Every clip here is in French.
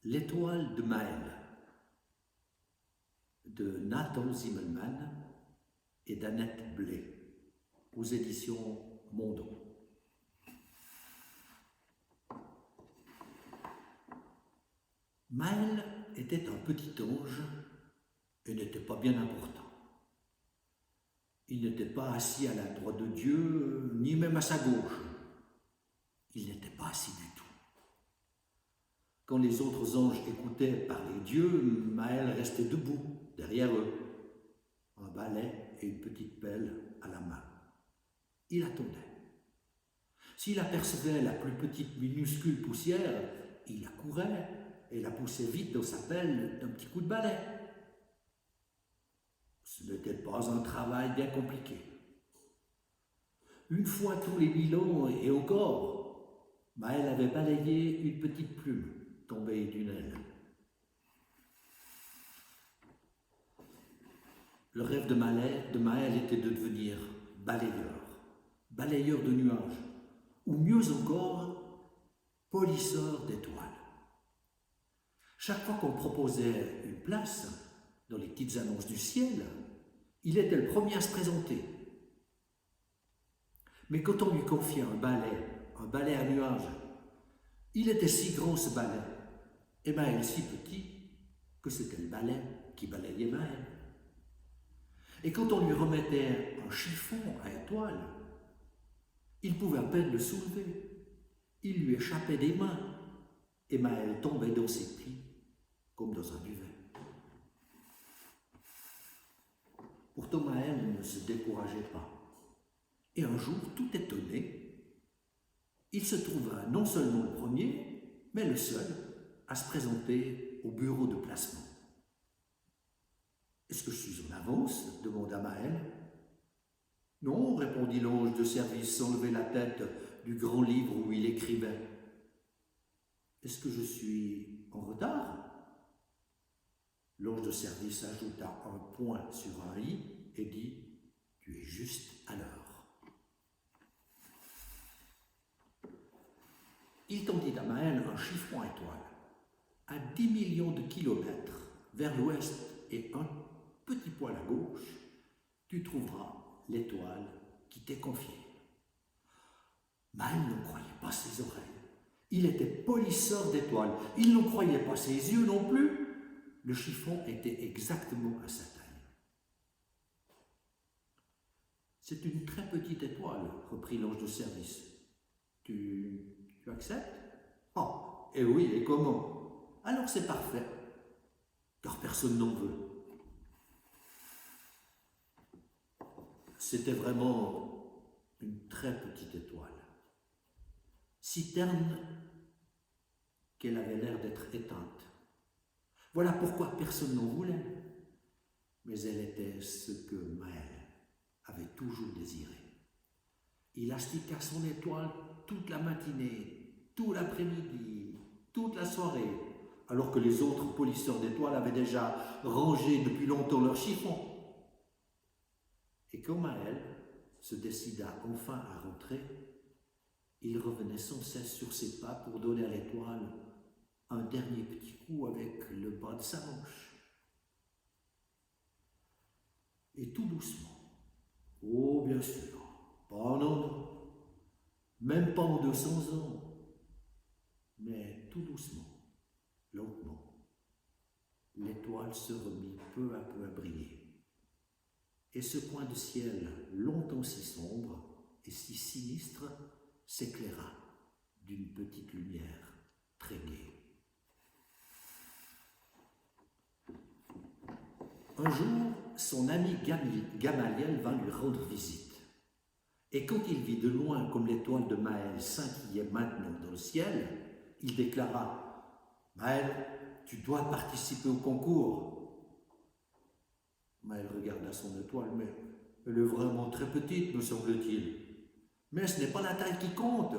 L'étoile de Maël de Nathan Zimmelmann et d'Annette Blé aux éditions Mondon. Maël était un petit ange et n'était pas bien important. Il n'était pas assis à la droite de Dieu, ni même à sa gauche. Il n'était pas assis du tout. Quand les autres anges écoutaient parler Dieu, Maël restait debout, derrière eux, un balai et une petite pelle à la main. Il attendait. S'il apercevait la plus petite minuscule poussière, il accourait et la poussait vite dans sa pelle d'un petit coup de balai. Ce n'était pas un travail bien compliqué. Une fois tous les 1000 ans et encore, Maël avait balayé une petite plume tombée d'une aile. Le rêve de Maël était de devenir balayeur de nuages, ou mieux encore, polisseur d'étoiles. Chaque fois qu'on proposait une place dans les petites annonces du ciel, il était le premier à se présenter. Mais quand on lui confiait un balai à nuages, il était si grand ce balai, et Maël si petit, que c'était le balai qui balayait Maël. Et quand on lui remettait un chiffon à étoiles, il pouvait à peine le soulever. Il lui échappait des mains, et Maël tombait dans ses plis, comme dans un duvet. Pourtant Maël ne se décourageait pas. Et un jour, tout étonné, il se trouva non seulement le premier, mais le seul à se présenter au bureau de placement. « Est-ce que je suis en avance ?» demanda Maël. « Non, » répondit l'ange de service sans lever la tête du grand livre où il écrivait. « Est-ce que je suis en retard ?» L'ange de service ajouta un point sur un i et dit « Tu es juste à l'heure. » Il tendit à Maël un chiffon à étoile. À 10 millions de kilomètres vers l'ouest et un petit poil à gauche, tu trouveras l'étoile qui t'est confiée. Maël ne croyait pas ses oreilles. Il était polisseur d'étoiles. Il ne croyait pas ses yeux non plus. Le chiffon était exactement à sa taille. « C'est une très petite étoile, » reprit l'ange de service. « Tu acceptes ?»« Oh, et oui, et comment ? Alors c'est parfait, car personne n'en veut. » C'était vraiment une très petite étoile, si terne qu'elle avait l'air d'être éteinte. Voilà pourquoi personne n'en voulait, mais elle était ce que Maël avait toujours désiré. Il astiqua son étoile toute la matinée, tout l'après-midi, toute la soirée, alors que les autres polisseurs d'étoiles avaient déjà rangé depuis longtemps leur chiffon. Et quand Maël se décida enfin à rentrer, il revenait sans cesse sur ses pas pour donner à l'étoile un dernier petit coup avec le bas de sa manche. Et tout doucement, oh bien sûr, pas en un an, même pas en 200 ans, mais tout doucement, lentement, l'étoile se remit peu à peu à briller. Et ce point de ciel, longtemps si sombre et si sinistre, s'éclaira d'une petite lumière très gaie. Un jour, son ami Gamaliel vint lui rendre visite. Et quand il vit de loin comme l'étoile de Maël scintillait maintenant dans le ciel, il déclara « Maël, tu dois participer au concours. » Maël regarda son étoile, mais elle est vraiment très petite, me semble-t-il. Mais ce n'est pas la taille qui compte.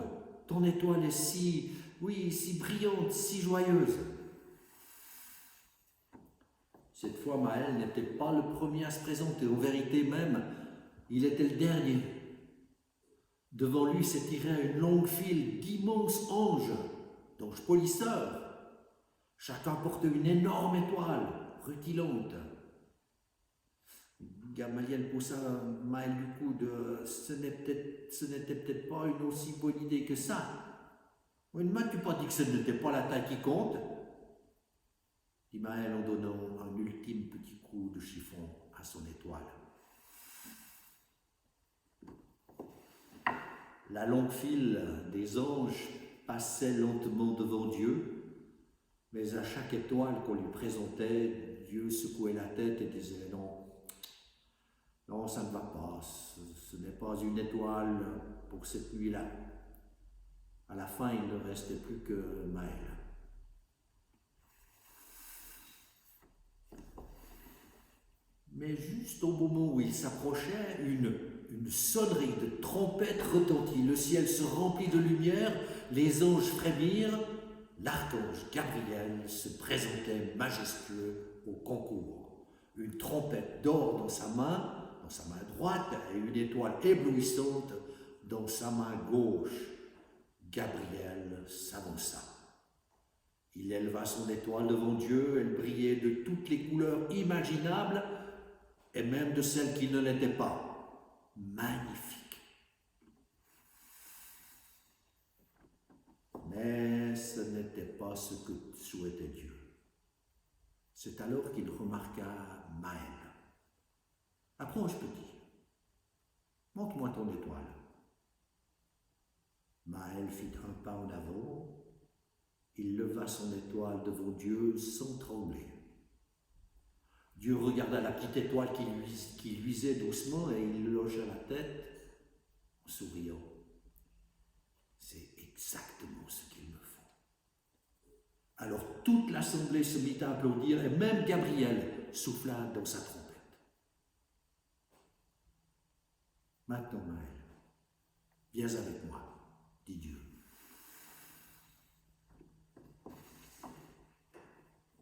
Ton étoile est si brillante, si joyeuse. Cette fois, Maël n'était pas le premier à se présenter. En vérité même, il était le dernier. Devant lui s'étirait une longue file d'immenses anges polisseurs. Chacun portait une énorme étoile, rutilante. Gamaliel poussa Maël du coude. Ce n'était peut-être pas une aussi bonne idée que ça. Mais ne m'as-tu pas dit que ce n'était pas la taille qui compte? Dit Maël en donnant un ultime petit coup de chiffon à son étoile. La longue file des anges passait lentement devant Dieu, mais à chaque étoile qu'on lui présentait, Dieu secouait la tête et disait non, non, ça ne va pas, ce n'est pas une étoile pour cette nuit-là. À la fin, il ne restait plus que Maël. Mais juste au moment où il s'approchait, une sonnerie de trompette retentit. Le ciel se remplit de lumière, les anges frémirent. L'archange Gabriel se présentait majestueux au concours. Une trompette d'or dans sa main droite, et une étoile éblouissante dans sa main gauche. Gabriel s'avança. Il éleva son étoile devant Dieu, elle brillait de toutes les couleurs imaginables, et même de celles qui ne l'étaient pas. Magnifique. Mais ce n'était pas ce que souhaitait Dieu. C'est alors qu'il remarqua Maël. Approche, petit. Montre-moi ton étoile. Maël fit un pas en avant. Il leva son étoile devant Dieu sans trembler. Dieu regarda la petite étoile qui luisait doucement et il hocha la tête en souriant. C'est exactement ce qu'il me faut. Alors toute l'assemblée se mit à applaudir et même Gabriel souffla dans sa trompette. Maintenant, Maël, viens avec moi, dit Dieu.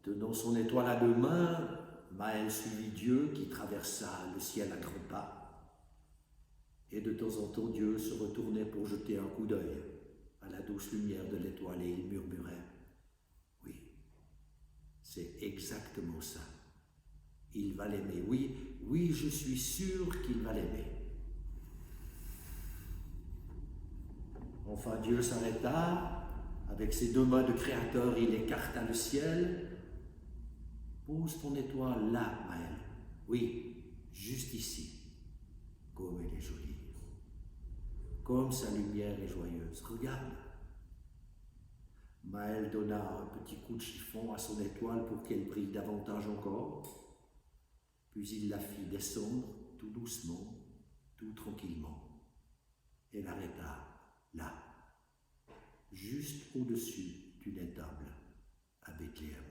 Tenant son étoile à deux mains, Maël suivit Dieu qui traversa le ciel à grands pas. Et de temps en temps, Dieu se retournait pour jeter un coup d'œil à la douce lumière de l'étoile et il murmurait « Oui, c'est exactement ça. Il va l'aimer. Oui, oui, je suis sûr qu'il va l'aimer. » Enfin, Dieu s'arrêta. Avec ses deux mains de créateur, il écarta le ciel. Pose ton étoile là, Maël. Oui, juste ici. Comme elle est jolie. Comme sa lumière est joyeuse. Regarde. Maël donna un petit coup de chiffon à son étoile pour qu'elle brille davantage encore. Puis il la fit descendre tout doucement, tout tranquillement. Et l'arrêta là, juste au-dessus d'une étable à Bethléem.